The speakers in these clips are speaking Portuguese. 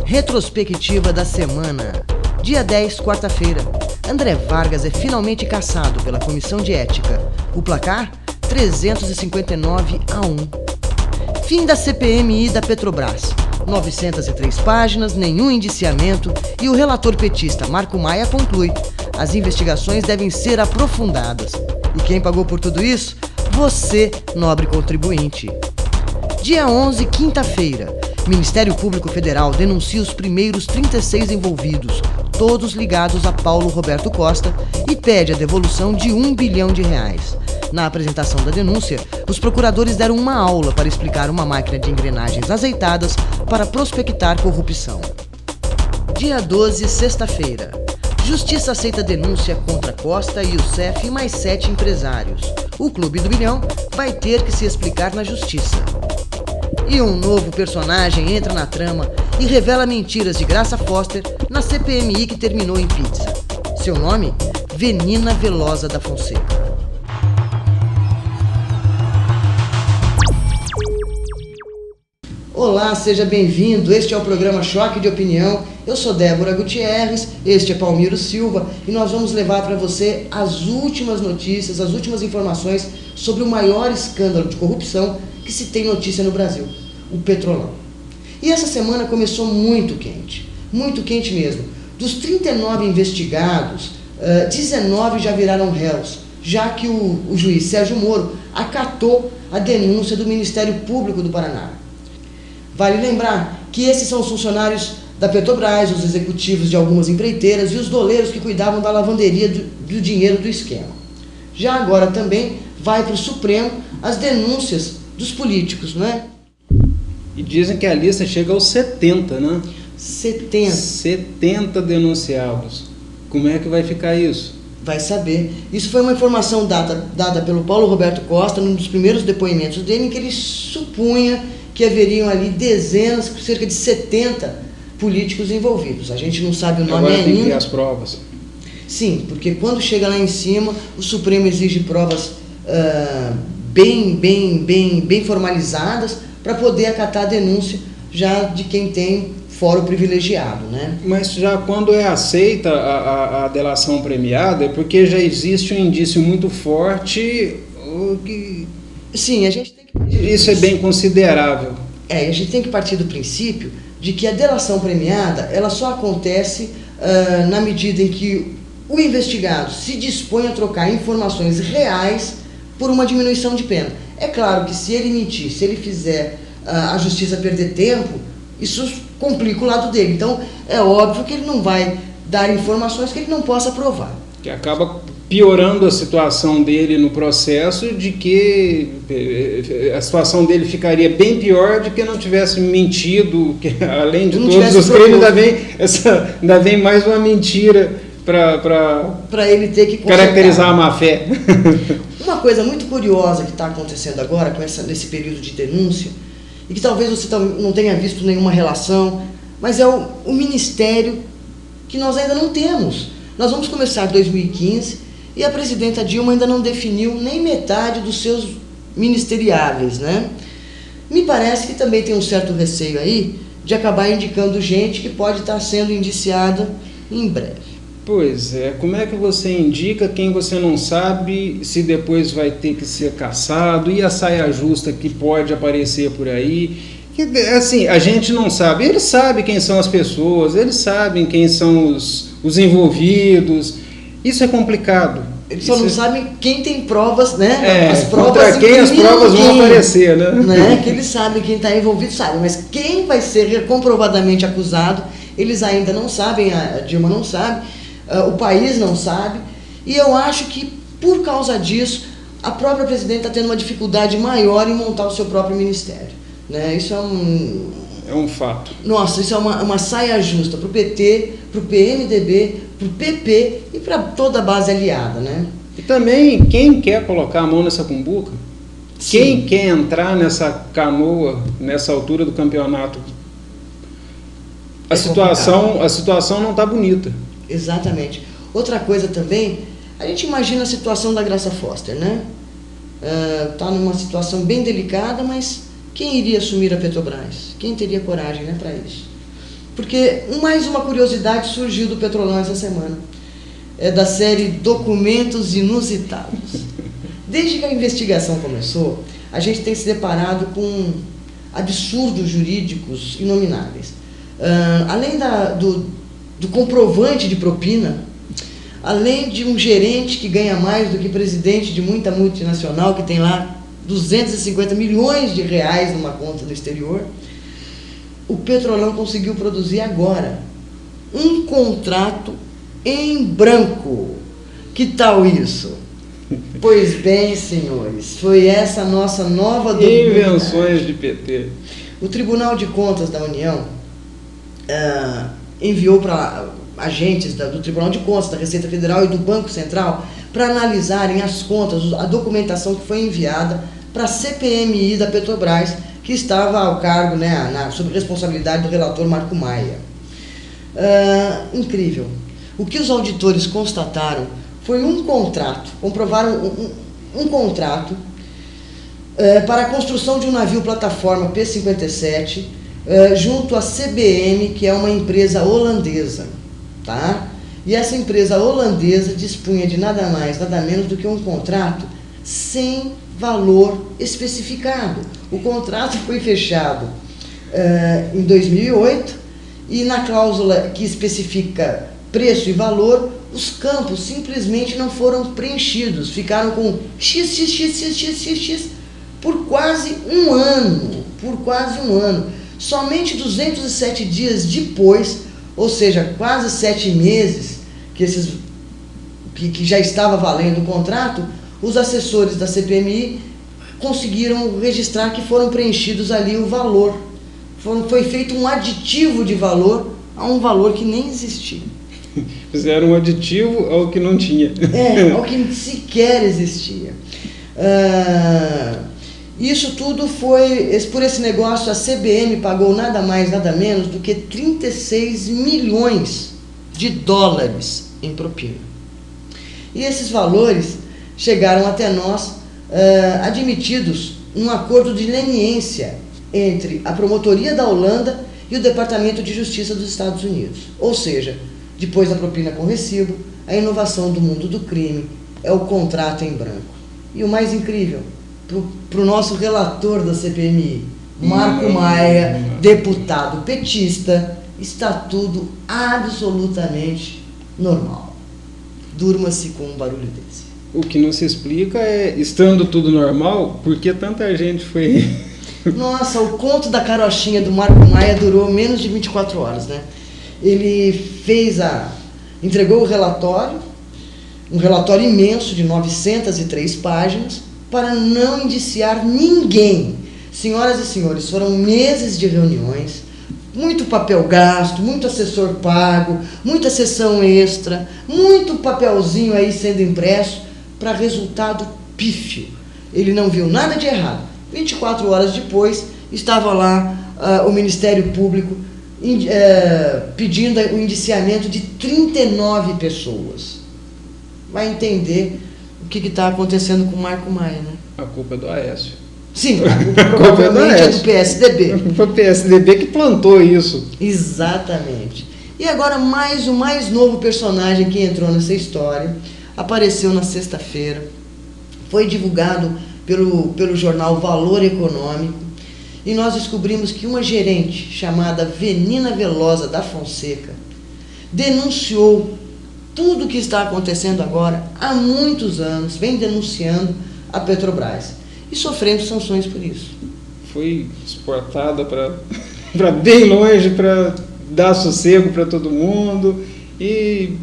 Retrospectiva da semana. Dia 10, quarta-feira. André Vargas é finalmente cassado pela Comissão de Ética. O placar? 359-1. Fim da CPMI da Petrobras. 903 páginas, nenhum indiciamento e o relator petista Marco Maia conclui: as investigações devem ser aprofundadas. E quem pagou por tudo isso? Você, nobre contribuinte. Dia 11, quinta-feira. Ministério Público Federal denuncia os primeiros 36 envolvidos, todos ligados a Paulo Roberto Costa, e pede a devolução de R$1 bilhão. Na apresentação da denúncia, os procuradores deram uma aula para explicar uma máquina de engrenagens azeitadas para prospectar corrupção. Dia 12, sexta-feira. Justiça aceita denúncia contra Costa e o CEF e mais 7 empresários. O Clube do Bilhão vai ter que se explicar na justiça. E um novo personagem entra na trama e revela mentiras de Graça Foster na CPMI que terminou em pizza. Seu nome? Venina Velosa da Fonseca. Olá, seja bem-vindo. Este é o programa Choque de Opinião. Eu sou Débora Gutierrez, este é Palmiro Silva e nós vamos levar para você as últimas notícias, as últimas informações sobre o maior escândalo de corrupção que se tem notícia no Brasil, o Petrolão. E essa semana começou muito quente mesmo. Dos 39 investigados, 19 já viraram réus, já que o juiz Sérgio Moro acatou a denúncia do Ministério Público do Paraná. Vale lembrar que esses são os funcionários da Petrobras, os executivos de algumas empreiteiras e os doleiros que cuidavam da lavanderia do dinheiro do esquema. Já agora também vai para o Supremo as denúncias dos políticos, não é? E dizem que a lista chega aos 70, né? 70 denunciados. Como é que vai ficar isso? Vai saber. Isso foi uma informação dada pelo Paulo Roberto Costa num dos primeiros depoimentos dele, em que ele supunha que haveriam ali dezenas, cerca de 70 políticos envolvidos. A gente não sabe o nome ainda. Agora tem que ver as provas. Sim, porque quando chega lá em cima, o Supremo exige provas bem formalizadas para poder acatar a denúncia já de quem tem fórum privilegiado, né? Mas já quando é aceita a delação premiada é porque já existe um indício muito forte que... Sim, a gente tem que partir isso é bem considerável. A gente tem que partir do princípio de que a delação premiada ela só acontece na medida em que o investigado se dispõe a trocar informações reais por uma diminuição de pena. É claro que se ele mentir, se ele fizer a justiça perder tempo, isso complica o lado dele. Então, é óbvio que ele não vai dar informações que ele não possa provar. Que acaba piorando a situação dele no processo, de que a situação dele ficaria bem pior de que não tivesse mentido, que além de todos os crimes ainda vem mais uma mentira para ele ter que caracterizar a má-fé. Uma coisa muito curiosa que está acontecendo agora nesse período de denúncia, e que talvez você não tenha visto nenhuma relação, mas é o ministério que nós ainda não temos. Nós vamos começar 2015 e a presidenta Dilma ainda não definiu nem metade dos seus ministeriáveis, né? Me parece que também tem um certo receio aí de acabar indicando gente que pode estar sendo indiciada em breve. Pois é, como é que você indica quem você não sabe se depois vai ter que ser cassado, e a saia justa que pode aparecer por aí? Assim, a gente não sabe, eles sabem quem são as pessoas, eles sabem quem são os envolvidos, isso é complicado. Eles só não sabem quem tem provas, né? As provas contra quem as provas vão aparecer, né? Que eles sabem, quem está envolvido sabe, mas quem vai ser comprovadamente acusado, eles ainda não sabem, a Dilma não sabe, o país não sabe, e eu acho que por causa disso a própria presidente está tendo uma dificuldade maior em montar o seu próprio ministério, né? Isso é um fato. Nossa, isso é uma saia justa para o PT, para o PMDB, para o PP e para toda a base aliada, né? E também quem quer colocar a mão nessa cumbuca, Sim. Quem quer entrar nessa canoa nessa altura do campeonato, a situação não está bonita. Exatamente. Outra coisa também, a gente imagina a situação da Graça Foster, né? Está numa situação bem delicada, mas quem iria assumir a Petrobras? Quem teria coragem, né, para isso? Porque mais uma curiosidade surgiu do Petrolão essa semana. É da série Documentos Inusitados. Desde que a investigação começou, a gente tem se deparado com absurdos jurídicos inomináveis. Além do comprovante de propina, além de um gerente que ganha mais do que presidente de muita multinacional, que tem lá 250 milhões de reais numa conta no exterior, o Petrolão conseguiu produzir agora um contrato em branco. Que tal isso? Pois bem, senhores, foi essa nossa nova invenções de PT. O Tribunal de Contas da União enviou para agentes do Tribunal de Contas, da Receita Federal e do Banco Central para analisarem as contas, a documentação que foi enviada para a CPMI da Petrobras, que estava ao cargo, sob responsabilidade do relator Marco Maia. Incrível. O que os auditores constataram foi um contrato, comprovaram um contrato para a construção de um navio plataforma P-57 junto à CBM, que é uma empresa holandesa, tá? E essa empresa holandesa dispunha de nada mais, nada menos do que um contrato sem valor especificado. O contrato foi fechado em 2008 e na cláusula que especifica preço e valor, os campos simplesmente não foram preenchidos, ficaram com XXXXXX por quase um ano, Somente 207 dias depois, ou seja, quase 7 meses que já estava valendo o contrato, os assessores da CPMI conseguiram registrar que foram preenchidos ali o valor. Foi feito um aditivo de valor a um valor que nem existia. Fizeram um aditivo ao que não tinha. Ao que sequer existia. Isso tudo foi, por esse negócio, a CBM pagou nada mais, nada menos do que 36 milhões de dólares em propina. E esses valores chegaram até nós admitidos num acordo de leniência entre a promotoria da Holanda e o Departamento de Justiça dos Estados Unidos. Ou seja, depois da propina com recibo, a inovação do mundo do crime é o contrato em branco. E o mais incrível, para o nosso relator da CPMI, Marco Maia, deputado petista, está tudo absolutamente normal. Durma-se com um barulho desse. O que não se explica é, estando tudo normal, por que tanta gente foi... Nossa, o conto da carochinha do Marco Maia durou menos de 24 horas, né? Ele entregou o relatório, um relatório imenso de 903 páginas, para não indiciar ninguém. Senhoras e senhores, foram meses de reuniões, muito papel gasto, muito assessor pago, muita sessão extra, muito papelzinho aí sendo impresso, para resultado pífio. Ele não viu nada de errado. 24 horas depois, estava lá o Ministério Público pedindo o indiciamento de 39 pessoas. Vai entender o que está acontecendo com o Marco Maia, né? A culpa é do Aécio. Sim, a culpa provavelmente é do PSDB. Foi o PSDB que plantou isso. Exatamente. E agora o mais novo personagem que entrou nessa história apareceu na sexta-feira. Foi divulgado pelo jornal Valor Econômico. E nós descobrimos que uma gerente chamada Venina Velosa da Fonseca denunciou tudo o que está acontecendo agora há muitos anos, vem denunciando a Petrobras e sofrendo sanções por isso. Foi exportada para bem longe, para dar sossego para todo mundo e...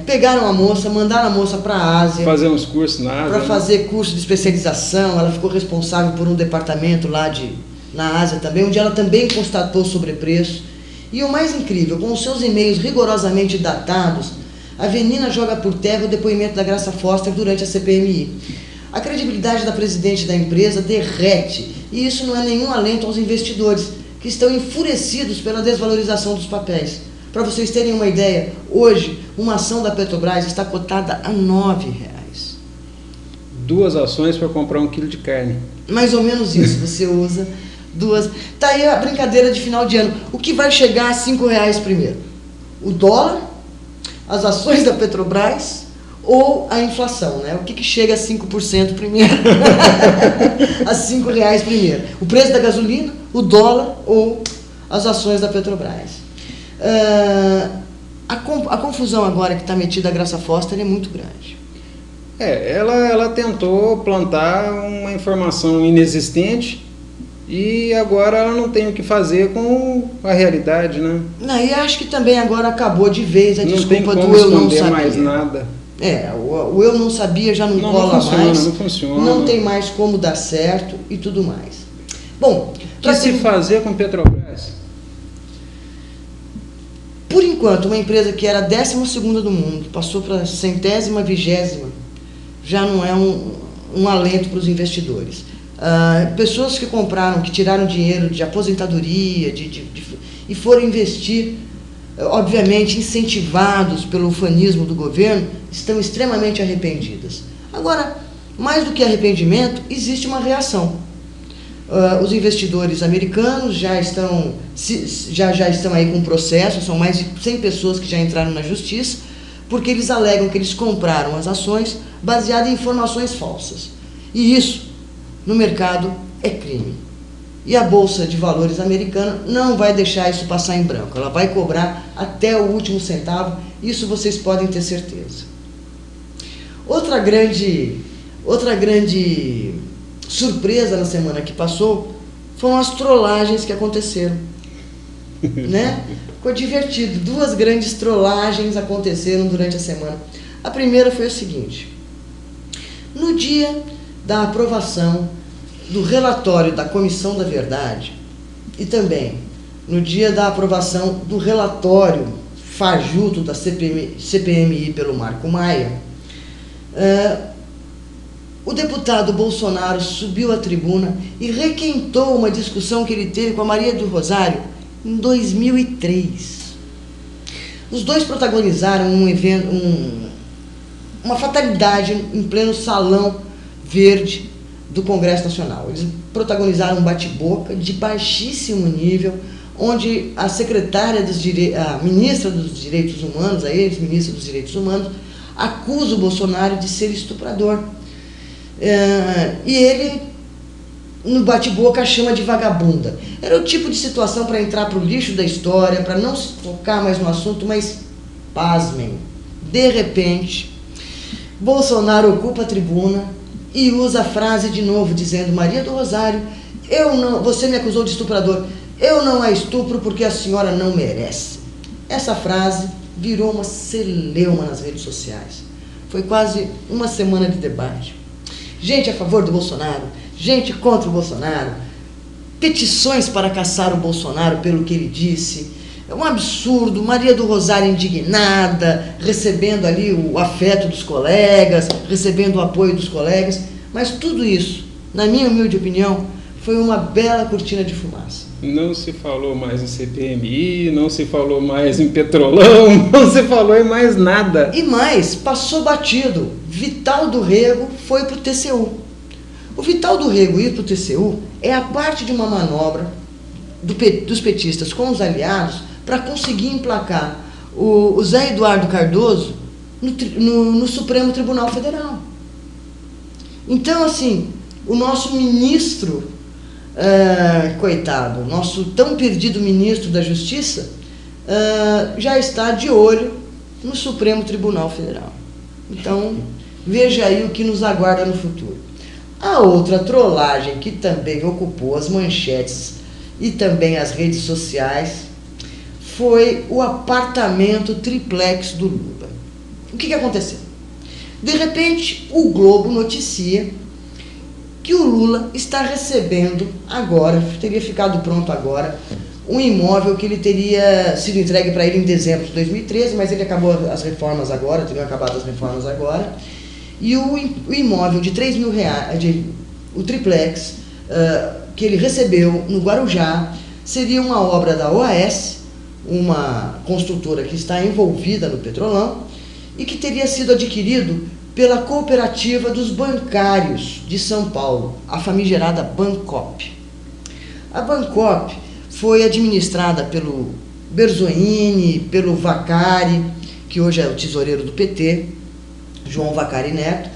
pegaram a moça, mandaram a moça para a Ásia. Fazer uns cursos na Ásia. Para fazer curso de especialização. Ela ficou responsável por um departamento lá na Ásia também, onde ela também constatou sobrepreço. E o mais incrível, com os seus e-mails rigorosamente datados, a Venina joga por terra o depoimento da Graça Foster durante a CPMI. A credibilidade da presidente da empresa derrete, e isso não é nenhum alento aos investidores, que estão enfurecidos pela desvalorização dos papéis. Para vocês terem uma ideia, hoje uma ação da Petrobras está cotada a R$ 9. 2 ações para comprar 1 quilo de carne. Mais ou menos isso. Você usa Duas. Tá aí a brincadeira de final de ano. O que vai chegar a R$5 primeiro? O dólar, as ações da Petrobras ou a inflação, né? O que chega a 5% primeiro? A R$5 primeiro. O preço da gasolina, o dólar ou as ações da Petrobras. A confusão agora que está metida a Graça Foster é muito grande. Ela tentou plantar uma informação inexistente e agora ela não tem o que fazer com a realidade, né? Não, e acho que também agora acabou de vez a desculpa do eu não sabia. Mais nada. O eu não sabia já não cola mais. Não funciona. Não tem mais como dar certo e tudo mais. Bom, o que se fazer com Petrobras? Por enquanto, uma empresa que era a 12ª do mundo, passou para a 100ª, 20ª, já não é um alento para os investidores. Pessoas que compraram, que tiraram dinheiro de aposentadoria e foram investir, obviamente incentivados pelo ufanismo do governo, estão extremamente arrependidas. Agora, mais do que arrependimento, existe uma reação. Os investidores americanos já estão aí com processo, são mais de 100 pessoas que já entraram na justiça, porque eles alegam que eles compraram as ações baseadas em informações falsas. E isso, no mercado, é crime. E a Bolsa de Valores americana não vai deixar isso passar em branco. Ela vai cobrar até o último centavo, isso vocês podem ter certeza. Outra grande surpresa na semana que passou foram as trollagens que aconteceram. Né? Ficou divertido. 2 grandes trollagens aconteceram durante a semana. A primeira foi o seguinte: no dia da aprovação do relatório da Comissão da Verdade e também no dia da aprovação do relatório fajuto da CPMI pelo Marco Maia, o deputado Bolsonaro subiu à tribuna e requentou uma discussão que ele teve com a Maria do Rosário em 2003. Os dois protagonizaram um evento, uma fatalidade em pleno salão verde do Congresso Nacional. Eles protagonizaram um bate-boca de baixíssimo nível, onde a ministra dos Direitos Humanos, a ex-ministra dos Direitos Humanos, acusa o Bolsonaro de ser estuprador. E ele, no bate-boca, chama de vagabunda. Era o tipo de situação para entrar para o lixo da história, para não se focar mais no assunto, mas, pasmem, de repente, Bolsonaro ocupa a tribuna e usa a frase de novo, dizendo: Maria do Rosário, você me acusou de estuprador, eu não a estupro porque a senhora não merece. Essa frase virou uma celeuma nas redes sociais. Foi quase uma semana de debate. Gente a favor do Bolsonaro, gente contra o Bolsonaro, petições para caçar o Bolsonaro pelo que ele disse. É um absurdo. Maria do Rosário indignada, recebendo ali o afeto dos colegas, recebendo o apoio dos colegas. Mas tudo isso, na minha humilde opinião, foi uma bela cortina de fumaça. Não se falou mais em CPMI, não se falou mais em Petrolão, não se falou em mais nada. E mais, passou batido. Vital do Rego foi para o TCU. O Vital do Rego ir para o TCU é a parte de uma manobra dos petistas com os aliados para conseguir emplacar o Zé Eduardo Cardoso no Supremo Tribunal Federal. Então, assim, o nosso ministro, coitado, nosso tão perdido ministro da Justiça, já está de olho no Supremo Tribunal Federal. Então, veja aí o que nos aguarda no futuro. A outra trollagem que também ocupou as manchetes e também as redes sociais foi o apartamento triplex do Lula. O que aconteceu? De repente, o Globo noticia que o Lula está recebendo agora, teria ficado pronto agora, um imóvel que ele teria sido entregue para ele em dezembro de 2013, mas ele acabou as reformas agora, teriam acabado as reformas agora, e o imóvel de R$3.000, o triplex, que ele recebeu no Guarujá, seria uma obra da OAS, uma construtora que está envolvida no Petrolão, e que teria sido adquirido pela Cooperativa dos Bancários de São Paulo, a famigerada Bancop. A Bancopp foi administrada pelo Berzoini, pelo Vacari, que hoje é o tesoureiro do PT, João Vacari Neto,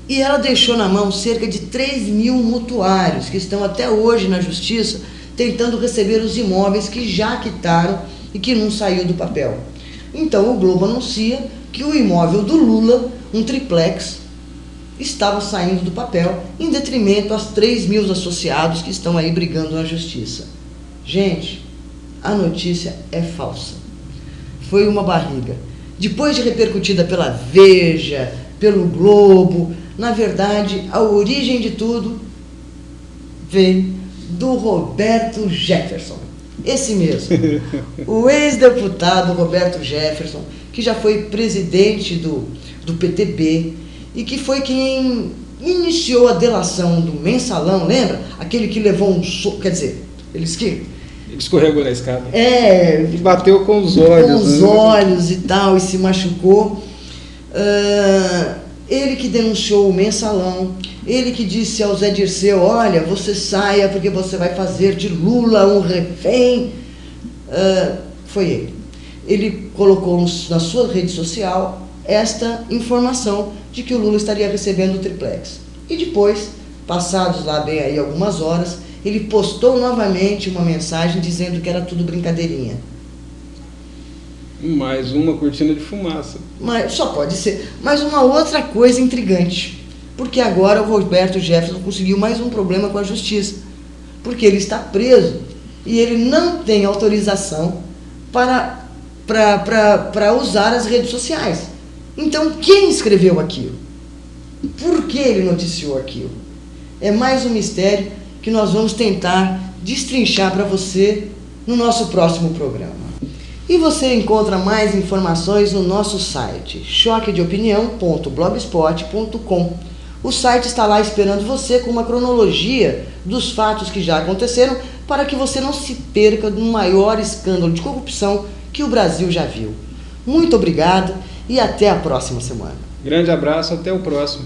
e ela deixou na mão cerca de 3 mil mutuários, que estão até hoje na justiça, tentando receber os imóveis que já quitaram e que não saiu do papel. Então o Globo anuncia que o imóvel do Lula, um triplex, estava saindo do papel, em detrimento aos 3 mil associados que estão aí brigando na justiça. Gente, a notícia é falsa. Foi uma barriga. Depois de repercutida pela Veja, pelo Globo, na verdade, a origem de tudo veio do Roberto Jefferson. Esse mesmo. O ex-deputado Roberto Jefferson, que já foi presidente do PTB e que foi quem iniciou a delação do Mensalão, lembra? Aquele que levou um soco, quer dizer, ele escorregou na escada. E bateu com os olhos. Com os olhos e tal, e se machucou. Ele que denunciou o Mensalão, ele que disse ao Zé Dirceu, olha, você saia porque você vai fazer de Lula um refém. Foi ele. Ele colocou na sua rede social esta informação de que o Lula estaria recebendo o triplex. E depois, passados lá bem aí algumas horas, ele postou novamente uma mensagem dizendo que era tudo brincadeirinha. Mais uma cortina de fumaça. Mas só pode ser. Mas uma outra coisa intrigante, porque agora o Roberto Jefferson conseguiu mais um problema com a justiça, porque ele está preso e ele não tem autorização para usar as redes sociais. Então, quem escreveu aquilo? Por que ele noticiou aquilo? É mais um mistério que nós vamos tentar destrinchar para você no nosso próximo programa. E você encontra mais informações no nosso site, choquedeopinião.blogspot.com. O site está lá esperando você com uma cronologia dos fatos que já aconteceram para que você não se perca no maior escândalo de corrupção que o Brasil já viu. Muito obrigado e até a próxima semana. Grande abraço, até o próximo.